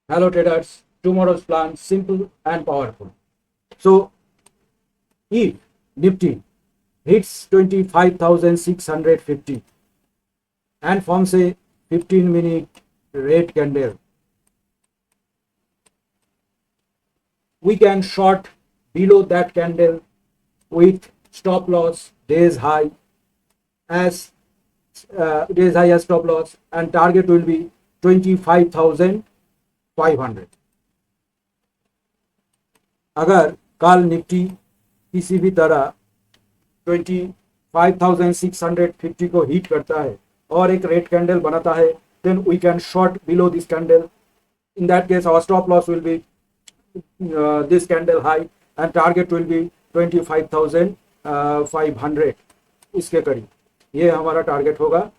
Hello traders, tomorrow's plan simple and powerful. So if Nifty hits 25,650 and forms a 15-minute red candle, we can short below that candle with stop loss days high as stop loss, and target will be 25,500. अगर कल Nifty किसी भी तरह 25,650 को hit करता है और एक रेड कैंडल बनाता है, then we can short below this candle. In that case, our stop loss will be this candle high and target will be 25,500 इसके करीब. ये हमारा टारगेट होगा.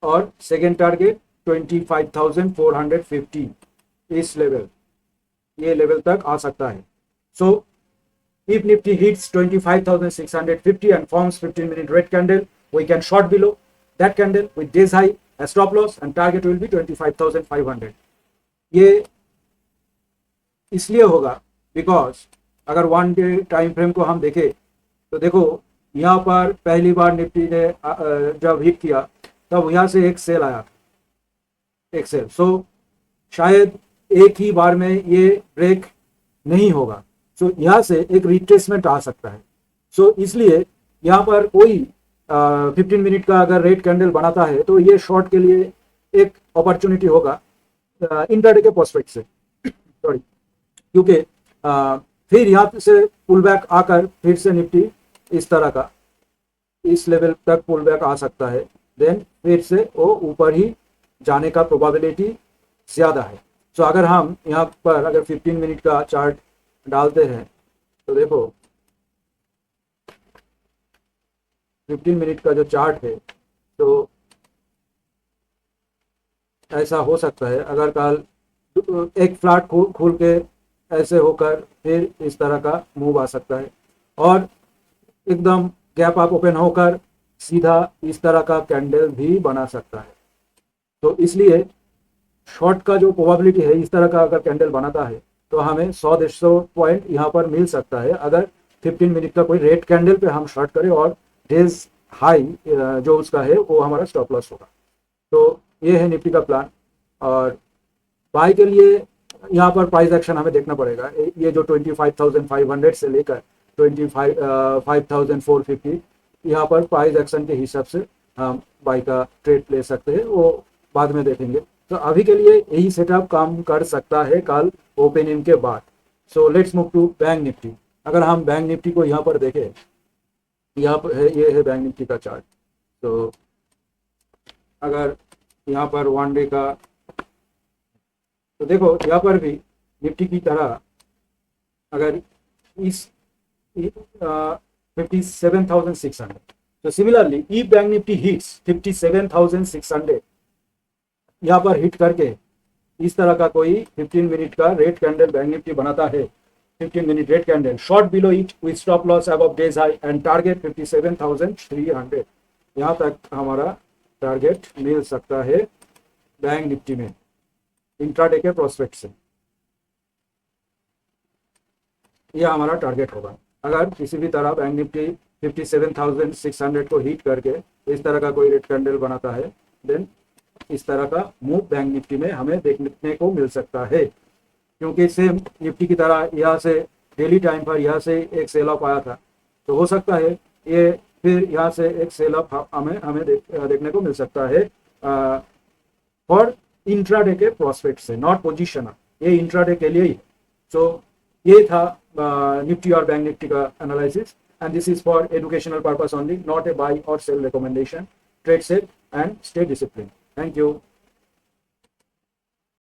और सेकेंड टारगेट 25,450 इस लेवल, ये लेवल तक आ सकता है. सो if Nifty hits 25,650 and forms 15-minute red candle, we can short below that candle with days high as stop loss and target will be 25,500. ये इसलिए होगा बिकॉज अगर वन डे टाइम फ्रेम को हम देखें तो देखो यहाँ पर पहली बार निफ्टी ने जब हिट किया तब यहाँ से एक सेल आया, एक सेल. सो शायद एक ही बार में ये ब्रेक नहीं होगा. सो यहाँ से एक रिट्रेसमेंट आ सकता है. सो इसलिए यहाँ पर कोई 15 मिनट का अगर रेड कैंडल बनाता है तो ये शॉर्ट के लिए एक अपॉर्चुनिटी होगा इंट्राडे के प्रोस्पेक्ट से. सॉरी, क्योंकि फिर यहाँ से पुल बैक आकर फिर से निफ्टी इस तरह का इस लेवल तक पुल बैक आ सकता है. देन फिर से वो ऊपर ही जाने का प्रोबेबिलिटी ज़्यादा है. सो अगर हम यहाँ पर अगर 15 मिनट का चार्ट डालते हैं तो देखो 15 मिनट का जो चार्ट है तो ऐसा हो सकता है. अगर कल एक फ्लैट खोल के ऐसे होकर फिर इस तरह का मूव आ सकता है और एकदम गैप अप ओपन होकर सीधा इस तरह का कैंडल भी बना सकता है. तो इसलिए शॉर्ट का जो प्रोबेबिलिटी है इस तरह का अगर कैंडल बनाता है तो हमें 100-150 पॉइंट यहाँ पर मिल सकता है अगर 15 मिनट का कोई रेड कैंडल पे हम शॉर्ट करें और डेज हाई जो उसका है वो हमारा स्टॉप लॉस होगा. तो ये है निफ्टी का प्लान. और बाय के लिए यहाँ पर प्राइस एक्शन हमें देखना पड़ेगा. ये जो 25,500 से लेकर 25,450 यहाँ पर प्राइस एक्शन के हिसाब से हम बाय का ट्रेड ले सकते हैं, वो बाद में देखेंगे. तो अभी के लिए यही सेटअप काम कर सकता है कल ओपनिंग के बाद. So let's move to bank nifty. अगर हम बैंक निफ्टी को यहाँ पर देखें, यहाँ पर है, ये है बैंक निफ्टी का चार्ट. तो अगर यहाँ पर वन डे का तो देखो यहाँ पर भी निफ्टी की तरह अगर इस 57,600, तो सिमिलरली ई बैंक निफ्टी हिट्स 57,600 यहाँ पर हिट करके इस तरह का कोई 15 मिनट का रेड कैंडल बैंक निफ्टी बनाता है, 15 minute red candle short below it with stop loss above days high and target 57,300. यहाँ तक हमारा टारगेट मिल सकता है बैंक निफ्टी में इंट्राडे के प्रोस्पेक्ट से. यह हमारा टारगेट होगा. अगर किसी भी तरह बैंक निफ्टी 57,600 को हिट करके इस तरह का कोई रेड कैंडल बनाता है देन इस तरह का मूव बैंक निफ्टी में हमें देखने को मिल सकता है. क्योंकि सेम निफ्टी की तरह यहाँ से डेली टाइम पर यहाँ से एक सेल ऑफ आया था, तो हो सकता है ये फिर यहाँ से एक सेल ऑफ हमें देखने को मिल सकता है फॉर इंट्राडे के प्रोस्पेक्ट से, नॉट पोजिशनल. ये इंट्राडे के लिए ही. सो ये था निफ्टी और बैंक निफ्टी का analysis and this is for educational purpose only, not a buy और sell recommendation. Trade safe and stay discipline. Thank you.